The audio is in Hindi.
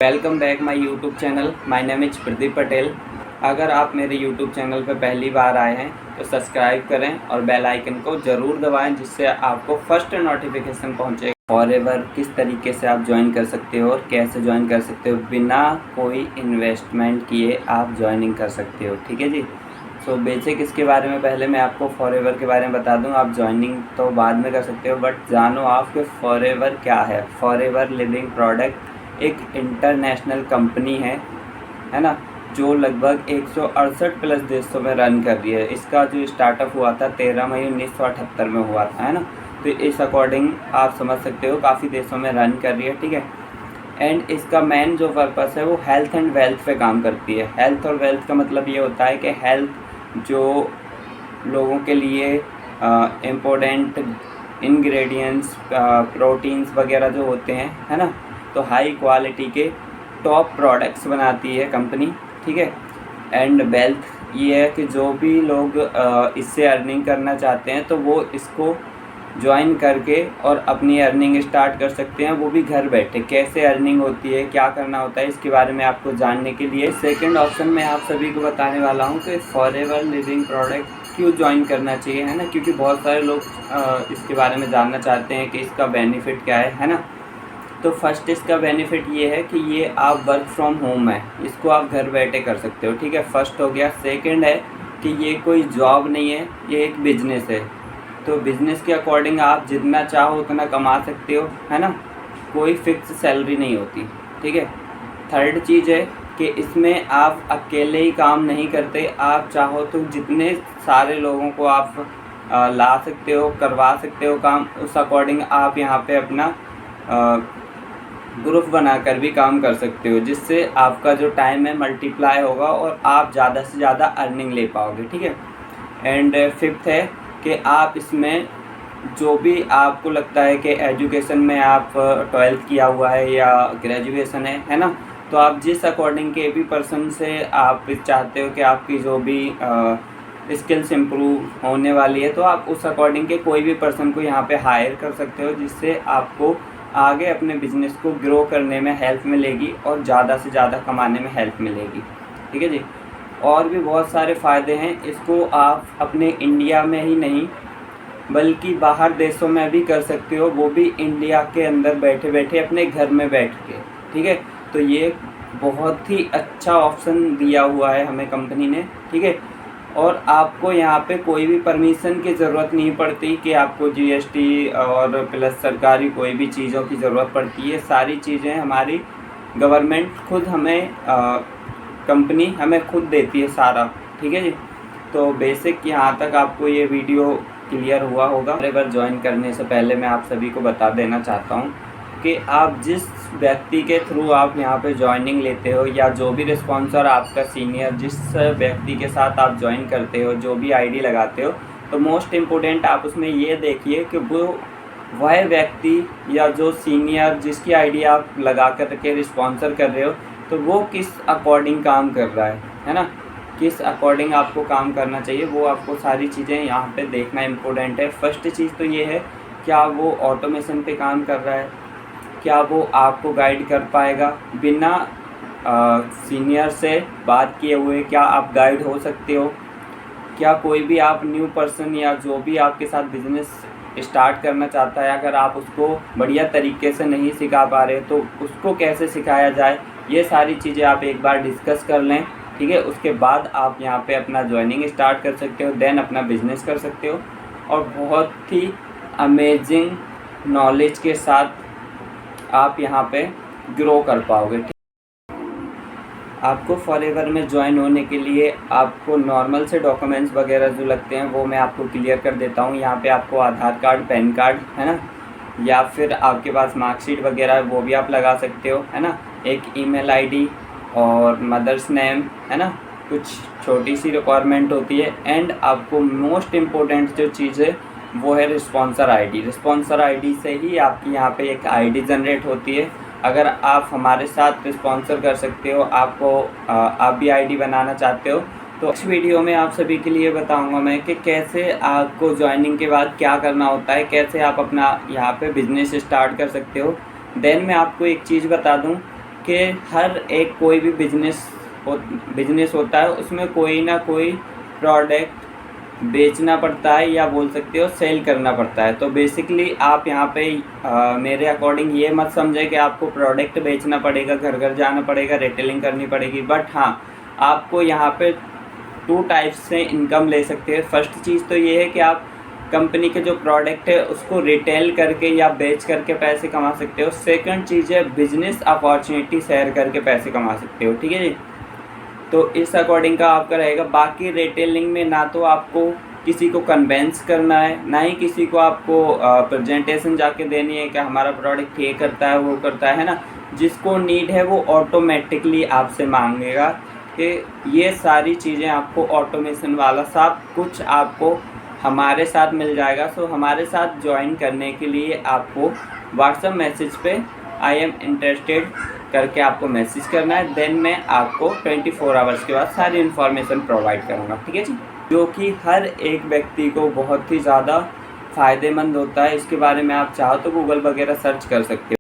Welcome back my YouTube channel. My name is Pradeep Patel. अगर आप मेरे यूट्यूब चैनल पर पहली बार आए हैं तो सब्सक्राइब करें और बेल आइकन को ज़रूर दबाएं, जिससे आपको फर्स्ट नोटिफिकेशन पहुंचे। फॉरएवर किस तरीके से आप ज्वाइन कर सकते हो और कैसे ज्वाइन कर सकते हो, बिना कोई इन्वेस्टमेंट किए आप ज्वाइनिंग कर सकते हो। ठीक है जी। सो बेसिक इसके बारे में पहले मैं आपको फॉरएवर के बारे में बता दूं। आप ज्वाइनिंग तो बाद में कर सकते हो, बट जानो आप कि फॉरएवर क्या है। फॉरएवर लिविंग प्रोडक्ट एक इंटरनेशनल कंपनी है ना, जो लगभग 168 प्लस देशों में रन कर रही है। इसका जो स्टार्टअप हुआ था 13 मई 1978 में हुआ था, है ना। तो इस अकॉर्डिंग आप समझ सकते हो काफ़ी देशों में रन कर रही है। ठीक है। एंड इसका मेन जो पर्पस है वो हेल्थ एंड वेल्थ पे काम करती है। हेल्थ और वेल्थ का मतलब ये होता है कि हेल्थ जो लोगों के लिए इम्पोर्टेंट इंग्रेडिएंट्स, प्रोटीन्स वगैरह जो होते हैं, है ना, तो हाई क्वालिटी के टॉप प्रोडक्ट्स बनाती है कंपनी। ठीक है। एंड वेल्थ ये है कि जो भी लोग इससे अर्निंग करना चाहते हैं तो वो इसको ज्वाइन करके और अपनी अर्निंग स्टार्ट कर सकते हैं, वो भी घर बैठे। कैसे अर्निंग होती है, क्या करना होता है, इसके बारे में आपको जानने के लिए सेकंड ऑप्शन में आप सभी को बताने वाला हूँ कि फॉरएवर लिविंग प्रोडक्ट क्यों ज्वाइन करना चाहिए, है ना। क्योंकि बहुत सारे लोग इसके बारे में जानना चाहते हैं कि इसका बेनिफिट क्या है ना। तो फर्स्ट इसका बेनिफिट ये है कि ये आप वर्क फ्रॉम होम है, इसको आप घर बैठे कर सकते हो। ठीक है, फर्स्ट हो गया। सेकंड है कि ये कोई जॉब नहीं है, ये एक बिजनेस है। तो बिज़नेस के अकॉर्डिंग आप जितना चाहो उतना कमा सकते हो, है ना। कोई फिक्स सैलरी नहीं होती। ठीक है। थर्ड चीज़ है कि इसमें आप अकेले ही काम नहीं करते, आप चाहो तो जितने सारे लोगों को आप ला सकते हो, करवा सकते हो काम, उस अकॉर्डिंग आप यहाँ पे अपना ग्रुप बनाकर भी काम कर सकते हो, जिससे आपका जो टाइम है मल्टीप्लाई होगा और आप ज़्यादा से ज़्यादा अर्निंग ले पाओगे। ठीक है। एंड फिफ्थ है कि आप इसमें जो भी आपको लगता है कि एजुकेशन में आप 12th किया हुआ है या ग्रेजुएशन है ना, तो आप जिस अकॉर्डिंग के भी पर्सन से आप चाहते हो कि आपकी जो भी स्किल्स इम्प्रूव होने वाली है, तो आप उस अकॉर्डिंग के कोई भी पर्सन को यहाँ पे हायर कर सकते हो, जिससे आपको आगे अपने बिजनेस को ग्रो करने में हेल्प मिलेगी और ज़्यादा से ज़्यादा कमाने में हेल्प मिलेगी। ठीक है जी। और भी बहुत सारे फ़ायदे हैं। इसको आप अपने इंडिया में ही नहीं बल्कि बाहर देशों में भी कर सकते हो, वो भी इंडिया के अंदर बैठे बैठे अपने घर में बैठ के। ठीक है। तो ये बहुत ही अच्छा ऑप्शन दिया हुआ है हमें कंपनी ने। ठीक है। और आपको यहाँ पे कोई भी परमिशन की ज़रूरत नहीं पड़ती कि आपको जीएसटी और प्लस सरकारी कोई भी चीज़ों की ज़रूरत पड़ती है। सारी चीज़ें हमारी गवर्नमेंट खुद हमें कंपनी हमें खुद देती है सारा। ठीक है जी। तो बेसिक यहाँ तक आपको ये वीडियो क्लियर हुआ होगा। फॉरएवर ज्वाइन करने से पहले मैं आप सभी को बता देना चाहता हूँ कि आप जिस व्यक्ति के थ्रू आप यहाँ पे ज्वाइनिंग लेते हो, या जो भी रिस्पॉन्सर आपका सीनियर जिस व्यक्ति के साथ आप ज्वाइन करते हो, जो भी आईडी लगाते हो, तो मोस्ट इम्पोर्टेंट आप उसमें ये देखिए कि वह व्यक्ति या जो सीनियर जिसकी आईडी आप लगा कर के रिस्पॉन्सर कर रहे हो, तो वो किस अकॉर्डिंग काम कर रहा है ना, किस अकॉर्डिंग आपको काम करना चाहिए, वो आपको सारी चीज़ें यहाँ पे देखना इम्पोर्टेंट है। फर्स्ट चीज़ तो ये है, क्या वो ऑटोमेशन पे काम कर रहा है, क्या वो आपको गाइड कर पाएगा बिना सीनियर से बात किए हुए, क्या आप गाइड हो सकते हो, क्या कोई भी आप न्यू पर्सन या जो भी आपके साथ बिजनेस स्टार्ट करना चाहता है, अगर आप उसको बढ़िया तरीके से नहीं सिखा पा रहे तो उसको कैसे सिखाया जाए, ये सारी चीज़ें आप एक बार डिस्कस कर लें। ठीक है। उसके बाद आप यहाँ पे अपना ज्वाइनिंग स्टार्ट कर सकते हो, देन अपना बिजनेस कर सकते हो और बहुत ही अमेजिंग नॉलेज के साथ आप यहाँ पे ग्रो कर पाओगे। आपको फॉरएवर में ज्वाइन होने के लिए आपको नॉर्मल से डॉक्यूमेंट्स वगैरह जो लगते हैं वो मैं आपको क्लियर कर देता हूँ। यहाँ पे आपको आधार कार्ड, पैन कार्ड, है ना, या फिर आपके पास मार्कशीट वगैरह वो भी आप लगा सकते हो, है ना, एक ईमेल आईडी और मदर्स नेम, है ना, कुछ छोटी सी रिक्वायरमेंट होती है। एंड आपको मोस्ट इम्पोर्टेंट जो चीज़ है वो है रिस्पॉन्सर आईडी। रिस्पॉन्सर आईडी से ही आपकी यहाँ पे एक आईडी जनरेट होती है। अगर आप हमारे साथ रिस्पॉन्सर कर सकते हो, आप भी आईडी बनाना चाहते हो, तो इस वीडियो में आप सभी के लिए बताऊंगा मैं कि कैसे आपको ज्वाइनिंग के बाद क्या करना होता है, कैसे आप अपना यहाँ पे बिजनेस स्टार्ट कर सकते हो। देन मैं आपको एक चीज़ बता दूं कि हर एक कोई भी बिजनेस होता है, उसमें कोई ना कोई प्रोडक्ट बेचना पड़ता है या बोल सकते हो सेल करना पड़ता है। तो बेसिकली आप यहाँ पे मेरे अकॉर्डिंग ये मत समझे कि आपको प्रोडक्ट बेचना पड़ेगा, घर घर जाना पड़ेगा, रिटेलिंग करनी पड़ेगी। बट हाँ, आपको यहाँ पे 2 टाइप्स से इनकम ले सकते हैं। फर्स्ट चीज़ तो ये है कि आप कंपनी के जो प्रोडक्ट है उसको रिटेल करके या बेच करके पैसे कमा सकते हो। सेकंड चीज़ है बिजनेस अपॉर्चुनिटी शेयर करके पैसे कमा सकते हो, ठीक है जी। तो इस अकॉर्डिंग का आपका रहेगा। बाकी रिटेलिंग में ना तो आपको किसी को कन्वेंस करना है, ना ही किसी को आपको प्रेजेंटेशन जाके देनी है कि हमारा प्रोडक्ट ये करता है वो करता है ना। जिसको नीड है वो ऑटोमेटिकली आपसे मांगेगा कि ये सारी चीज़ें आपको ऑटोमेशन वाला सब कुछ आपको हमारे साथ मिल जाएगा। सो हमारे साथ ज्वाइन करने के लिए आपको व्हाट्सएप मैसेज पे आई एम इंटरेस्टेड करके आपको मैसेज करना है। देन मैं आपको 24 आवर्स के बाद सारी इन्फॉर्मेशन प्रोवाइड करूँगा, ठीक है जी। जो कि हर एक व्यक्ति को बहुत ही ज़्यादा फ़ायदेमंद होता है। इसके बारे में आप चाहो तो गूगल वगैरह सर्च कर सकते हो।